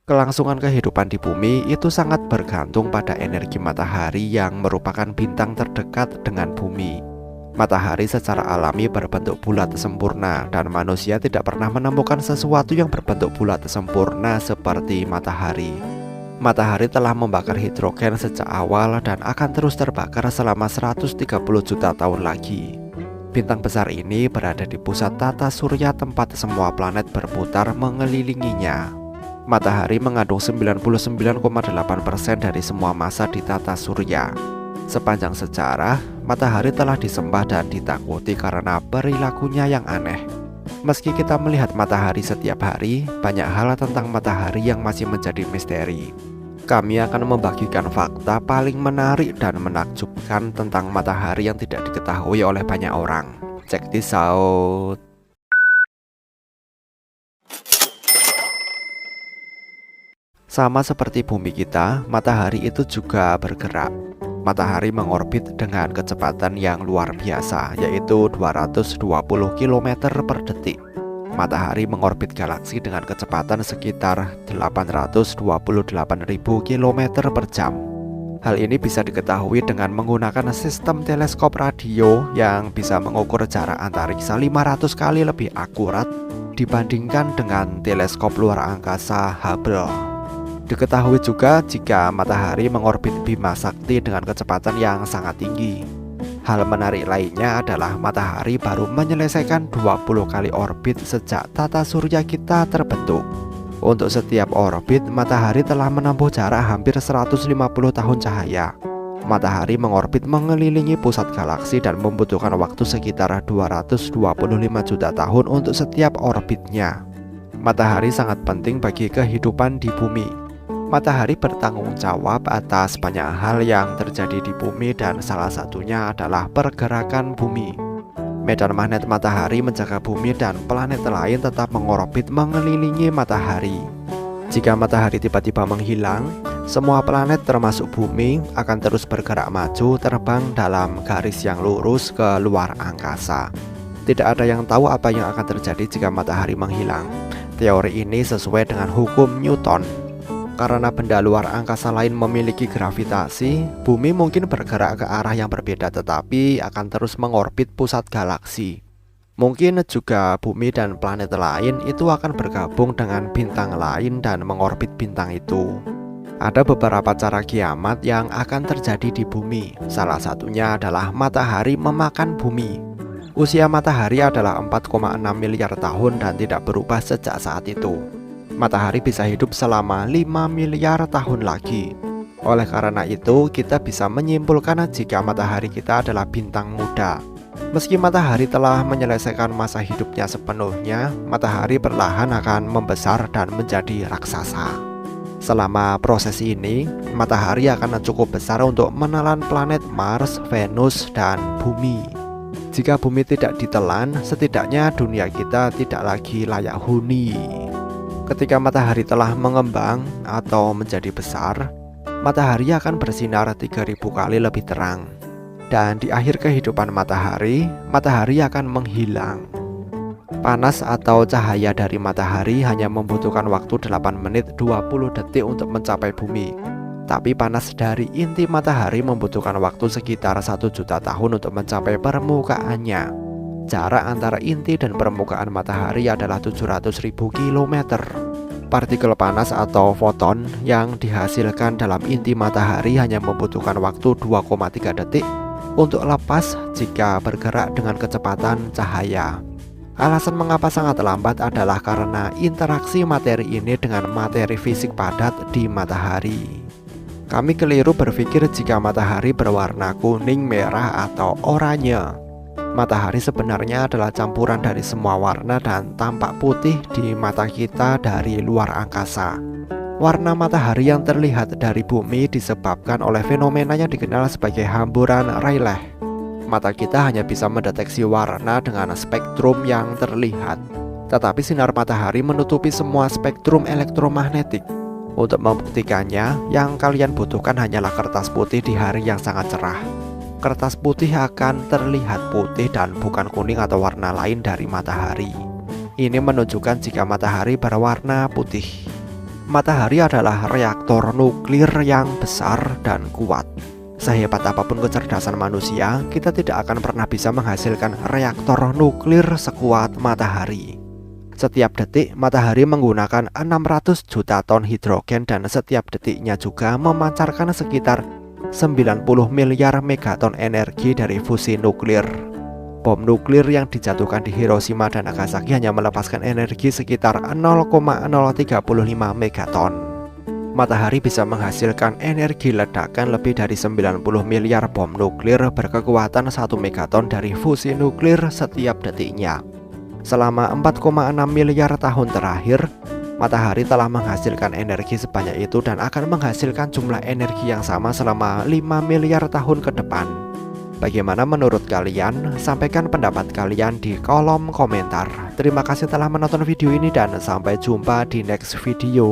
Kelangsungan kehidupan di bumi itu sangat bergantung pada energi matahari yang merupakan bintang terdekat dengan bumi. Matahari secara alami berbentuk bulat sempurna dan manusia tidak pernah menemukan sesuatu yang berbentuk bulat sempurna seperti matahari. Matahari telah membakar hidrogen sejak awal dan akan terus terbakar selama 130 juta tahun lagi. Bintang besar ini berada di pusat tata surya tempat semua planet berputar mengelilinginya. Matahari mengandung 99,8% dari semua massa di tata surya. Sepanjang sejarah, matahari telah disembah dan ditakuti karena perilakunya yang aneh. Meski kita melihat matahari setiap hari, banyak hal tentang matahari yang masih menjadi misteri. Kami akan membagikan fakta paling menarik dan menakjubkan tentang matahari yang tidak diketahui oleh banyak orang. Check this out. Sama seperti bumi kita, matahari itu juga bergerak. Matahari mengorbit dengan kecepatan yang luar biasa, yaitu 220 km per detik. Matahari mengorbit galaksi dengan kecepatan sekitar 828.000 km per jam. Hal ini bisa diketahui dengan menggunakan sistem teleskop radio yang bisa mengukur jarak antariksa 500 kali lebih akurat dibandingkan dengan teleskop luar angkasa Hubble. Diketahui juga jika matahari mengorbit Bima Sakti dengan kecepatan yang sangat tinggi. Hal menarik lainnya adalah matahari baru menyelesaikan 20 kali orbit sejak tata surya kita terbentuk. Untuk setiap orbit, matahari telah menempuh jarak hampir 150 tahun cahaya. Matahari mengorbit mengelilingi pusat galaksi dan membutuhkan waktu sekitar 225 juta tahun untuk setiap orbitnya. Matahari sangat penting bagi kehidupan di bumi. Matahari bertanggung jawab atas banyak hal yang terjadi di bumi dan salah satunya adalah pergerakan bumi. Medan magnet matahari menjaga bumi dan planet lain tetap mengorbit mengelilingi matahari. Jika matahari tiba-tiba menghilang, semua planet termasuk bumi akan terus bergerak maju terbang dalam garis yang lurus ke luar angkasa. Tidak ada yang tahu apa yang akan terjadi jika matahari menghilang. Teori ini sesuai dengan hukum Newton. Karena benda luar angkasa lain memiliki gravitasi, bumi mungkin bergerak ke arah yang berbeda tetapi akan terus mengorbit pusat galaksi. Mungkin juga bumi dan planet lain itu akan bergabung dengan bintang lain dan mengorbit bintang itu. Ada beberapa cara kiamat yang akan terjadi di bumi. Salah satunya adalah matahari memakan bumi. Usia matahari adalah 4,6 miliar tahun dan tidak berubah sejak saat itu. Matahari bisa hidup selama 5 miliar tahun lagi. Oleh karena itu, kita bisa menyimpulkan jika matahari kita adalah bintang muda. Meski matahari telah menyelesaikan masa hidupnya sepenuhnya, matahari perlahan akan membesar dan menjadi raksasa. Selama proses ini, matahari akan cukup besar untuk menelan planet Mars, Venus, dan bumi. Jika bumi tidak ditelan, setidaknya dunia kita tidak lagi layak huni. Ketika matahari telah mengembang atau menjadi besar, matahari akan bersinar 3000 kali lebih terang. Dan di akhir kehidupan matahari, matahari akan menghilang. Panas atau cahaya dari matahari hanya membutuhkan waktu 8 menit 20 detik untuk mencapai bumi. Tapi panas dari inti matahari membutuhkan waktu sekitar 1 juta tahun untuk mencapai permukaannya. Jarak antara inti dan permukaan matahari adalah 700.000 km. Partikel panas atau foton yang dihasilkan dalam inti matahari hanya membutuhkan waktu 2,3 detik untuk lepas jika bergerak dengan kecepatan cahaya. Alasan mengapa sangat lambat adalah karena interaksi materi ini dengan materi fisik padat di matahari. Kami keliru berpikir jika matahari berwarna kuning, merah, atau oranye. Matahari sebenarnya adalah campuran dari semua warna dan tampak putih di mata kita dari luar angkasa. Warna matahari yang terlihat dari bumi disebabkan oleh fenomena yang dikenal sebagai hamburan Rayleigh. Mata kita hanya bisa mendeteksi warna dengan spektrum yang terlihat, tetapi sinar matahari menutupi semua spektrum elektromagnetik. Untuk membuktikannya, yang kalian butuhkan hanyalah kertas putih di hari yang sangat cerah. Kertas putih akan terlihat putih dan bukan kuning atau warna lain dari matahari. Ini menunjukkan jika matahari berwarna putih. Matahari adalah reaktor nuklir yang besar dan kuat. Sehebat apapun kecerdasan manusia, kita tidak akan pernah bisa menghasilkan reaktor nuklir sekuat matahari. Setiap detik, matahari menggunakan 600 juta ton hidrogen dan setiap detiknya juga memancarkan sekitar 90 miliar megaton energi dari fusi nuklir. Bom nuklir yang dijatuhkan di Hiroshima dan Nagasaki hanya melepaskan energi sekitar 0,035 megaton. Matahari bisa menghasilkan energi ledakan lebih dari 90 miliar bom nuklir berkekuatan 1 megaton dari fusi nuklir setiap detiknya. Selama 4,6 miliar tahun terakhir, matahari telah menghasilkan energi sebanyak itu dan akan menghasilkan jumlah energi yang sama selama 5 miliar tahun ke depan. Bagaimana menurut kalian? Sampaikan pendapat kalian di kolom komentar. Terima kasih telah menonton video ini dan sampai jumpa di next video.